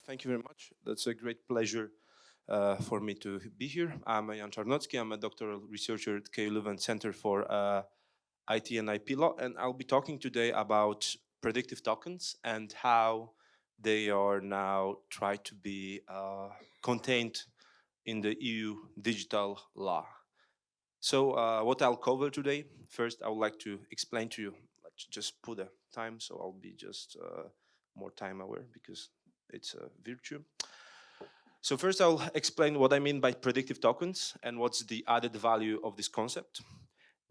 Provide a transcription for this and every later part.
Thank you very much. That's a great pleasure for me to be here. I'm Jan Czarnocki. I'm a doctoral researcher at KU Leuven Center for IT and IP Law, and I'll be talking today about predictive tokens and how they are now tried to be contained in the EU digital law. So what I'll cover today, first I would like to explain to you, let's just put a time, so I'll be just more time aware because it's a virtue. So first I'll explain what I mean by predictive tokens and what's the added value of this concept.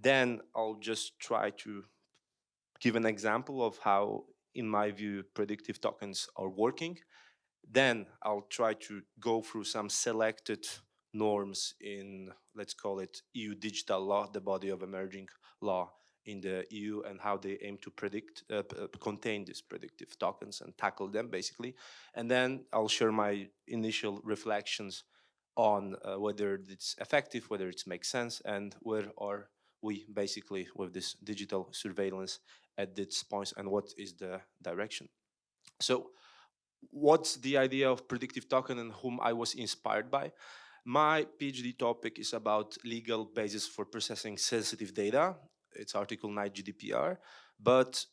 Then I'll just try to give an example of how, in my view, predictive tokens are working. Then I'll try to go through some selected norms in, let's call it EU digital law, the body of emerging law in the EU, and how they aim to contain these predictive tokens and tackle them basically. And then I'll share my initial reflections on whether it's effective, whether it makes sense, and where are we basically with this digital surveillance at this point, and what is the direction. So what's the idea of predictive token and whom I was inspired by? My PhD topic is about legal basis for processing sensitive data. It's Article 9 GDPR. But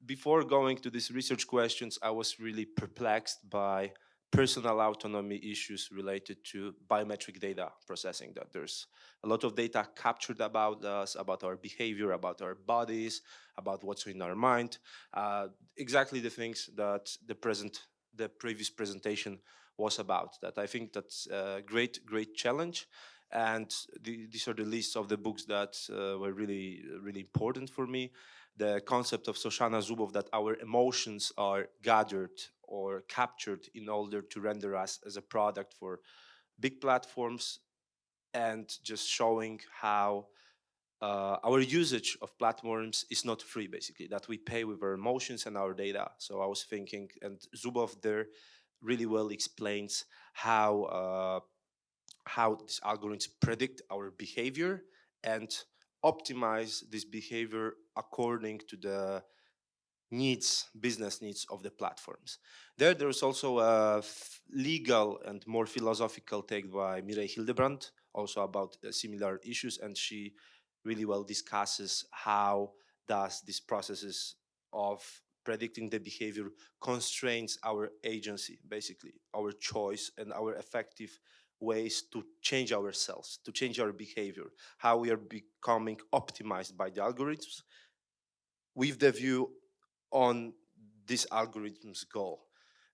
before going to these research questions, I was really perplexed by personal autonomy issues related to biometric data processing, that there's a lot of data captured about us, about our behavior, about our bodies, about what's in our mind, exactly the things that the previous presentation was about. That I think that's a great challenge. And these are the lists of the books that were really important for me. The concept of Shoshana Zuboff, that our emotions are gathered or captured in order to render us as a product for big platforms, and just showing how our usage of platforms is not free, basically, that we pay with our emotions and our data. So I was thinking, and Zuboff there really well explains how these algorithms predict our behavior and optimize this behavior according to the business needs of the platforms. There's also a legal and more philosophical take by Mireille Hildebrandt, also about similar issues, and she really well discusses how does these processes of predicting the behavior constrains our agency, basically our choice and our effective ways to change ourselves, to change our behavior, how we are becoming optimized by the algorithms with the view on this algorithm's goal.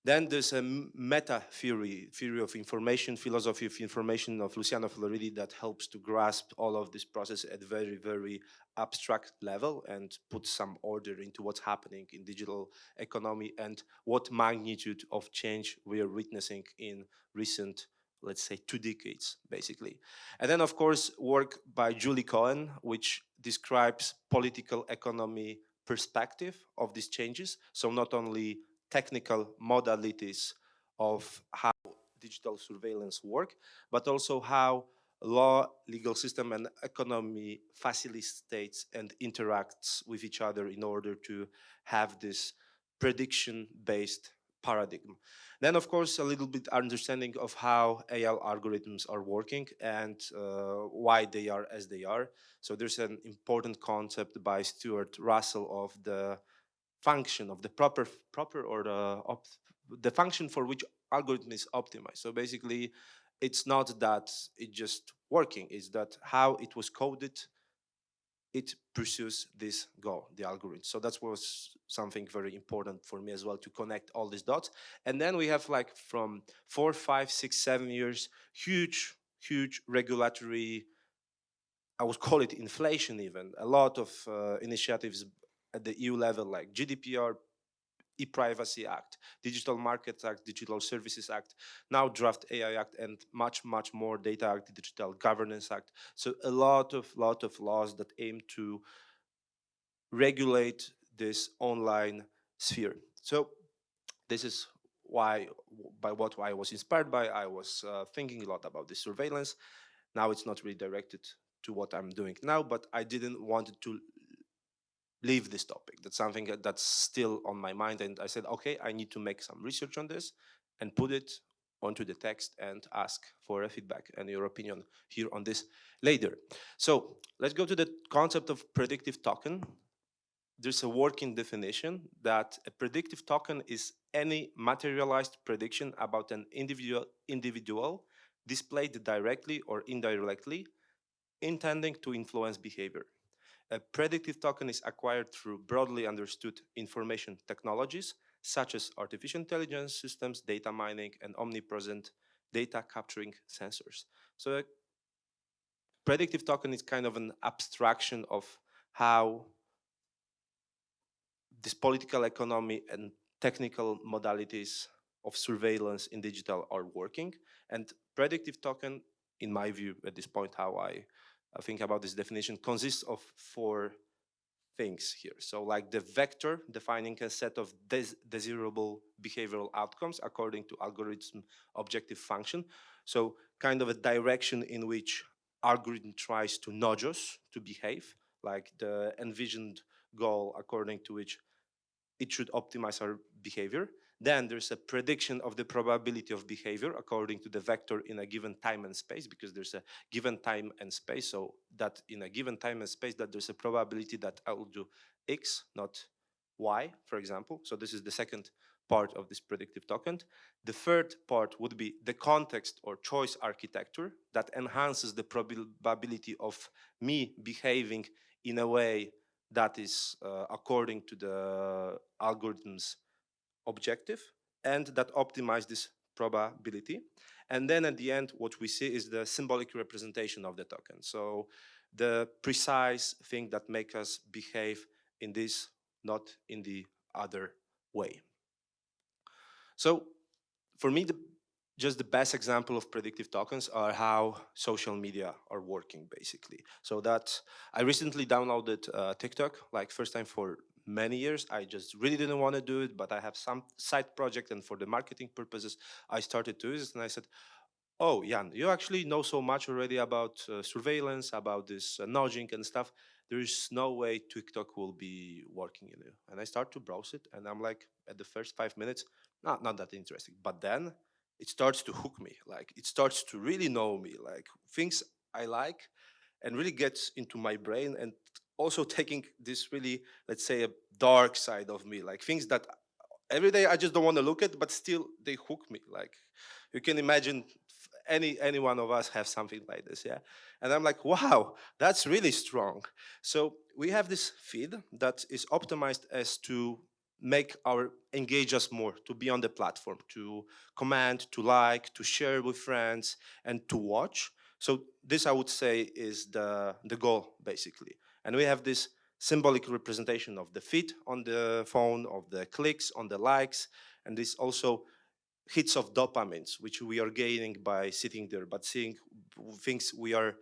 Then there's a meta theory of information, philosophy of information of Luciano Floridi, that helps to grasp all of this process at very abstract level and put some order into what's happening in digital economy and what magnitude of change we are witnessing in recent, let's say, 2 decades, basically. And then, of course, work by Julie Cohen, which describes political economy perspective of these changes. So not only technical modalities of how digital surveillance work, but also how law, legal system, and economy facilitates and interacts with each other in order to have this prediction-based paradigm. Then, of course, a little bit understanding of how AI algorithms are working and why they are as they are. So there's an important concept by Stuart Russell of the function of the proper or the function for which algorithm is optimized. So basically, it's not that it's just working; it's that how it was coded, it pursues this goal, the algorithm. So that was something very important for me as well, to connect all these dots. And then we have, like, from 4, 5, 6, 7 years, huge regulatory, I would call it inflation even. A lot of initiatives at the EU level, like GDPR, e-Privacy Act, Digital Markets Act, Digital Services Act, now Draft AI Act, and much more, Data Act, Digital Governance Act. So a lot of laws that aim to regulate this online sphere. So this is why, what I was inspired by. I was thinking a lot about this surveillance. Now it's not really directed to what I'm doing now, but I didn't want to leave this topic. That's something that's still on my mind, and I said, okay, I need to make some research on this, and put it onto the text and ask for a feedback and your opinion here on this later. So let's go to the concept of predictive token. There's a working definition that a predictive token is any materialized prediction about an individual displayed directly or indirectly, intending to influence behavior. A predictive token is acquired through broadly understood information technologies, such as artificial intelligence systems, data mining, and omnipresent data capturing sensors. So a predictive token is kind of an abstraction of how this political economy and technical modalities of surveillance in digital are working. And predictive token, in my view, at this point, how I think about this definition, consists of four things here. So like the vector defining a set of desirable behavioral outcomes according to algorithm objective function. So kind of a direction in which algorithm tries to nudge us to behave, like the envisioned goal according to which it should optimize our behavior. Then there's a prediction of the probability of behavior according to the vector in a given time and space, because there's a given time and space, so that in a given time and space that there's a probability that I will do X, not Y, for example. So this is the second part of this predictive token. The third part would be the context or choice architecture that enhances the probability of me behaving in a way that is according to the algorithm's objective and that optimize this probability. And then at the end, what we see is the symbolic representation of the token. So the precise thing that make us behave in this, not in the other way. So for me, just the best example of predictive tokens are how social media are working, basically. So that I recently downloaded TikTok, like first time for many years. I just really didn't want to do it, but I have some side project, and for the marketing purposes, I started to use it, and I said, oh, Jan, you actually know so much already about surveillance, about this nudging and stuff. There is no way TikTok will be working in you. And I start to browse it, and I'm like, at the first 5 minutes, not that interesting. But then it starts to hook me. Like, it starts to really know me, like things I like, and really gets into my brain, and also taking this really, let's say, a dark side of me, like things that every day I just don't want to look at, but still they hook me. Like, you can imagine any one of us have something like this, yeah? And I'm like, wow, that's really strong. So we have this feed that is optimized as to make our engage us more, to be on the platform, to comment, to like, to share with friends, and to watch. So this, I would say, is the goal, basically. And we have this symbolic representation of the feed on the phone, of the clicks, on the likes, and this also hits of dopamines, which we are gaining by sitting there, but seeing things we are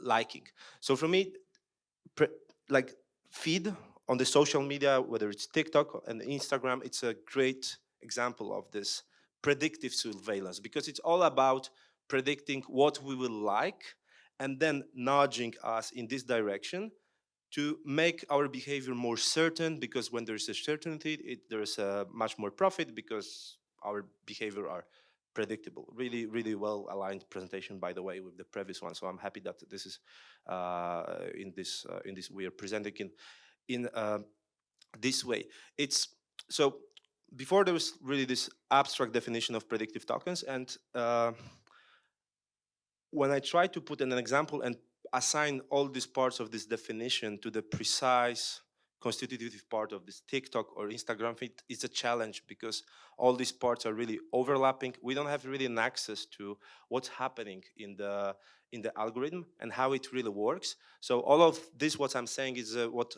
liking. So for me, like feed on the social media, whether it's TikTok and Instagram, it's a great example of this predictive surveillance, because it's all about predicting what we will like and then nudging us in this direction to make our behavior more certain, because when there's a certainty, there's a much more profit, because our behavior are predictable. Really, really well aligned presentation, by the way, with the previous one. So I'm happy that this is in this we are presenting in this way. It's so before there was really this abstract definition of predictive tokens, and when I try to put an example and assign all these parts of this definition to the precise constitutive part of this TikTok or Instagram feed, it's a challenge, because all these parts are really overlapping. We don't have really an access to what's happening in the algorithm and how it really works. So all of this, what I'm saying, is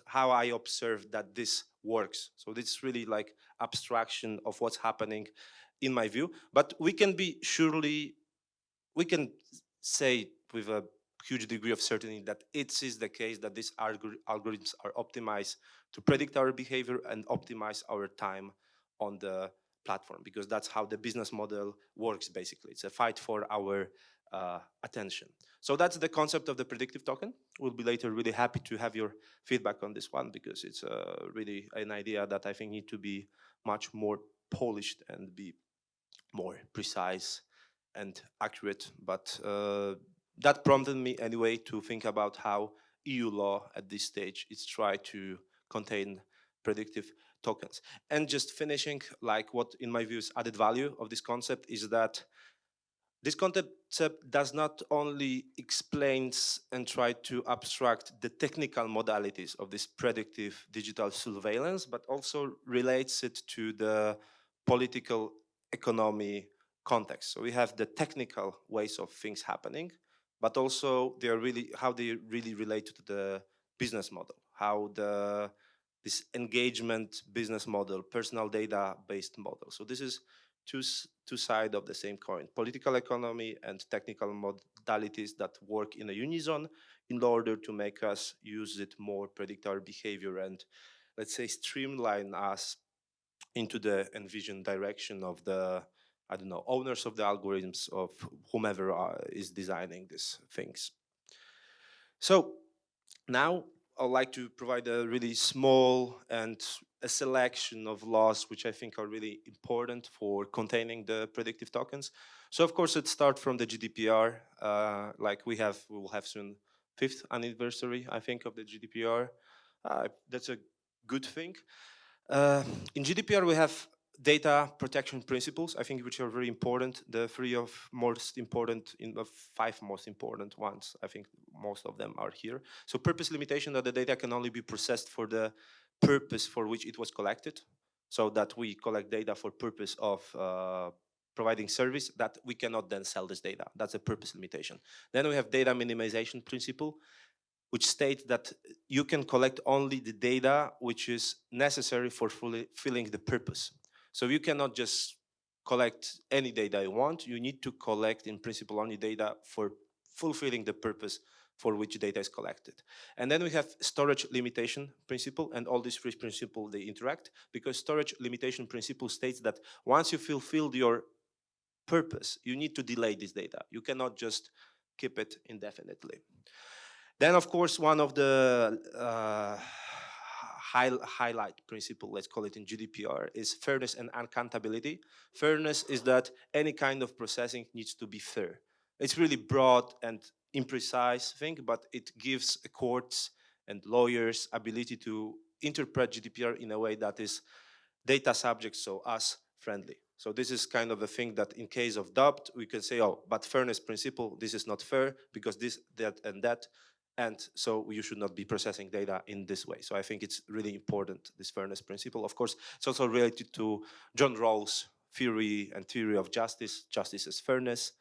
how I observe that this works. So this is really like abstraction of what's happening in my view. But we can say with a huge degree of certainty that it is the case that these algorithms are optimized to predict our behavior and optimize our time on the platform, because that's how the business model works, basically. It's a fight for our attention. So that's the concept of the predictive token. We'll be later really happy to have your feedback on this one, because it's really an idea that I think need to be much more polished and be more precise and accurate. But that prompted me anyway to think about how EU law at this stage is try to contain predictive tokens. And just finishing, like what in my view is added value of this concept is that this concept does not only explains and try to abstract the technical modalities of this predictive digital surveillance, but also relates it to the political economy context. So we have the technical ways of things happening, but also they are really how they really relate to the business model, how this engagement business model, personal data based model. So this is two sides of the same coin: political economy and technical modalities that work in a unison in order to make us use it more, predict our behavior, and let's say streamline us into the envisioned direction of the, I don't know, owners of the algorithms, of whomever is designing these things. So now I'd like to provide a really small and a selection of laws which I think are really important for containing the predictive tokens. So of course it starts from the GDPR, like we will have soon 5th anniversary, I think, of the GDPR. That's a good thing. In GDPR we have data protection principles, I think, which are very important. The three of most important, in the 5 most important ones, I think most of them are here. So purpose limitation, that the data can only be processed for the purpose for which it was collected. So that we collect data for purpose of providing service, that we cannot then sell this data. That's a purpose limitation. Then we have data minimization principle, which states that you can collect only the data which is necessary for fulfilling the purpose. So you cannot just collect any data you want. You need to collect, in principle, only data for fulfilling the purpose for which data is collected. And then we have storage limitation principle, and all these 3 principles, they interact, because storage limitation principle states that once you fulfilled your purpose, you need to delay this data. You cannot just keep it indefinitely. Then, of course, one of the highlight principle, let's call it in GDPR, is fairness and accountability. Fairness is that any kind of processing needs to be fair. It's really broad and imprecise thing, but it gives courts and lawyers ability to interpret GDPR in a way that is data subject, so us friendly. So this is kind of a thing that in case of doubt, we can say, oh, but fairness principle, this is not fair because this, that, and that. And so you should not be processing data in this way. So I think it's really important, this fairness principle. Of course, it's also related to John Rawls' theory and theory of justice. Justice is fairness.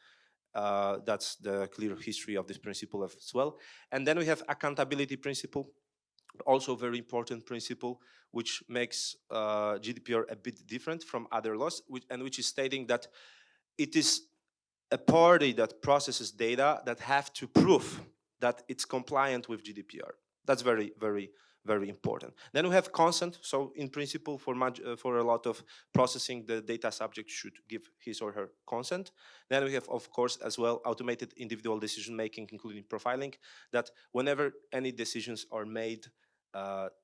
That's the clear history of this principle as well. And then we have accountability principle, also very important principle, which makes GDPR a bit different from other laws, which is stating that it is a party that processes data that have to prove that it's compliant with GDPR. That's very, very, very important. Then we have consent. So in principle, for a lot of processing, the data subject should give his or her consent. Then we have, of course, as well, automated individual decision-making, including profiling, that whenever any decisions are made,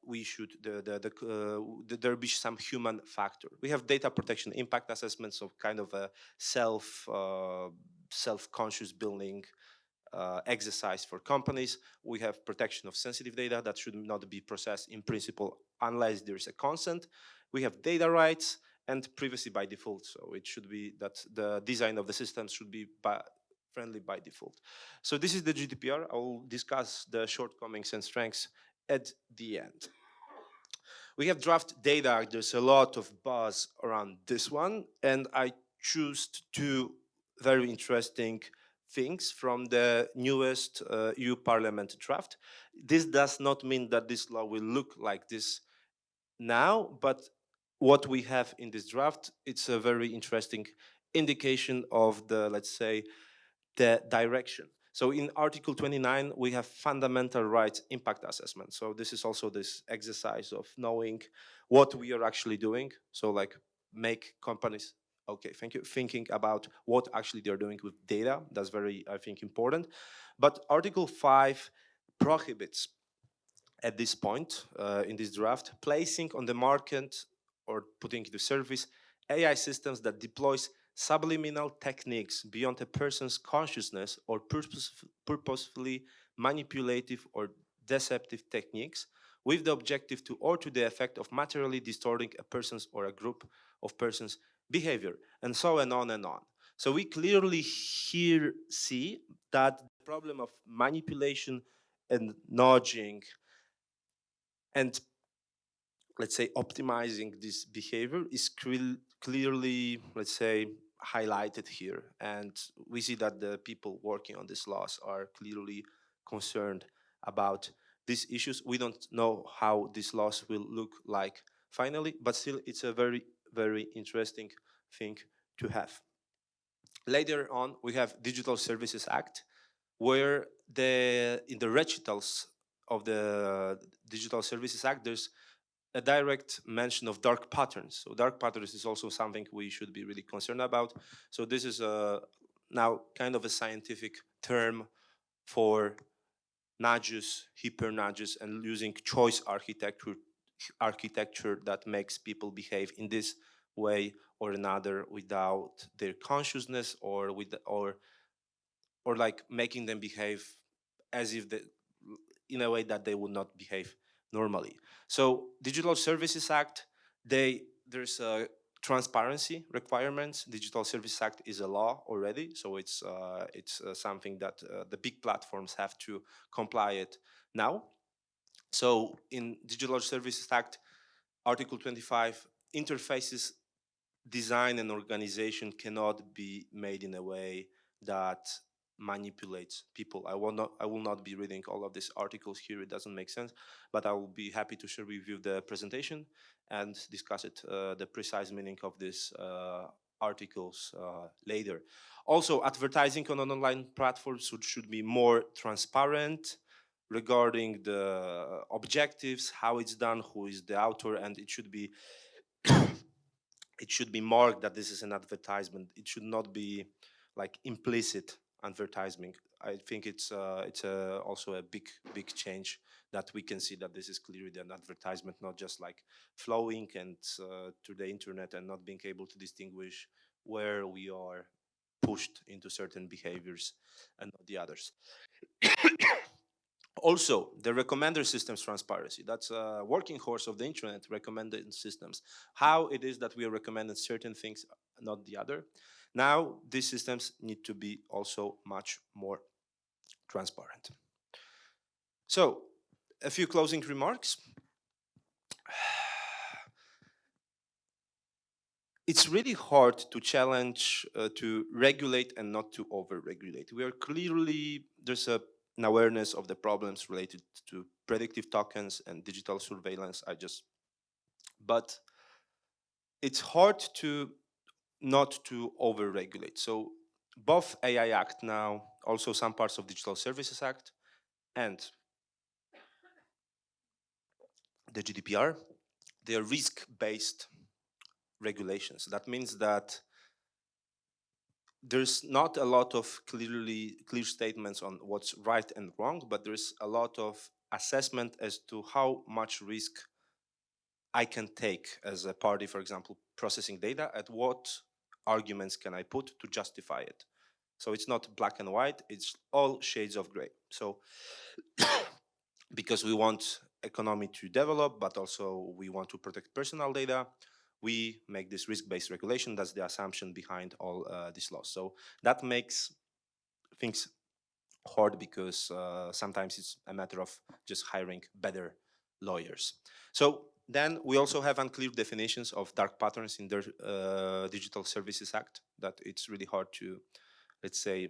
we should, there be some human factor. We have data protection impact assessment, so kind of a self-conscious building exercise for companies. We have protection of sensitive data that should not be processed in principle unless there is a consent. We have data rights and privacy by default. So it should be that the design of the system should be friendly by default. So this is the GDPR. I will discuss the shortcomings and strengths at the end. We have draft data. There's a lot of buzz around this one, and I choose 2 very interesting things from the newest EU Parliament draft. This does not mean that this law will look like this now, but what we have in this draft, it's a very interesting indication of the, let's say, the direction. So in Article 29, we have fundamental rights impact assessment. So this is also this exercise of knowing what we are actually doing. So like make companies, okay, thank you, thinking about what actually they're doing with data. That's very, I think, important. But Article 5 prohibits at this point in this draft placing on the market or putting into service AI systems that deploys subliminal techniques beyond a person's consciousness or purposefully manipulative or deceptive techniques with the objective to or to the effect of materially distorting a person's or a group of persons' behavior, and so on and on. So we clearly here see that the problem of manipulation and nudging and, let's say, optimizing this behavior is clearly, let's say, highlighted here. And we see that the people working on these laws are clearly concerned about these issues. We don't know how these laws will look like finally, but still it's a very, very interesting thing to have. Later on, we have Digital Services Act, where in the recitals of the Digital Services Act, there's a direct mention of dark patterns. So dark patterns is also something we should be really concerned about. So this is now kind of a scientific term for nudges, hyper nudges, and using choice architecture that makes people behave in this way or another without their consciousness, or like making them behave as if in a way that they would not behave normally. So Digital Services Act, there's a transparency requirements. Digital Services Act is a law already, so it's something that the big platforms have to comply it now. So in Digital Services Act, Article 25, interfaces design and organization cannot be made in a way that manipulates people. I will not be reading all of these articles here, it doesn't make sense, but I will be happy to share with you the presentation and discuss it, the precise meaning of these articles later. Also, advertising on an online platform should be more transparent regarding the objectives, how it's done, who is the author, and it should be it should be marked that this is an advertisement. It should not be like implicit advertising. I think it's also a big change that we can see that this is clearly an advertisement, not just like flowing and to the internet and not being able to distinguish where we are pushed into certain behaviors and not the others. Also, the recommender systems transparency. That's a working horse of the internet, recommended systems. How it is that we are recommending certain things, not the other. Now, these systems need to be also much more transparent. So, a few closing remarks. It's really hard to challenge, to regulate and not to over-regulate. We are clearly, there's an awareness of the problems related to predictive tokens and digital surveillance. But it's hard to not to over-regulate. So both AI Act now, also some parts of Digital Services Act, and the GDPR, they are risk-based regulations. That means that there's not a lot of clear statements on what's right and wrong, but there's a lot of assessment as to how much risk I can take as a party, for example, processing data, at what arguments can I put to justify it. So it's not black and white, it's all shades of gray. So because we want economy to develop, but also we want to protect personal data, we make this risk-based regulation. That's the assumption behind all these laws. So that makes things hard because sometimes it's a matter of just hiring better lawyers. So then we also have unclear definitions of dark patterns in the Digital Services Act, that it's really hard to, let's say,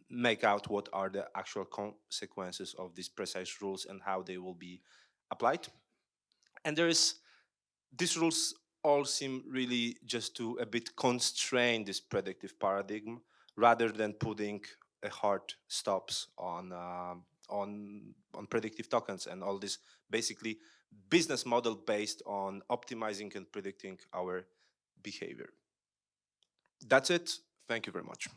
make out what are the actual consequences of these precise rules and how they will be applied. And these rules all seem really just to a bit constrain this predictive paradigm rather than putting a hard stops on predictive tokens and all this basically business model based on optimizing and predicting our behavior. That's it. Thank you very much.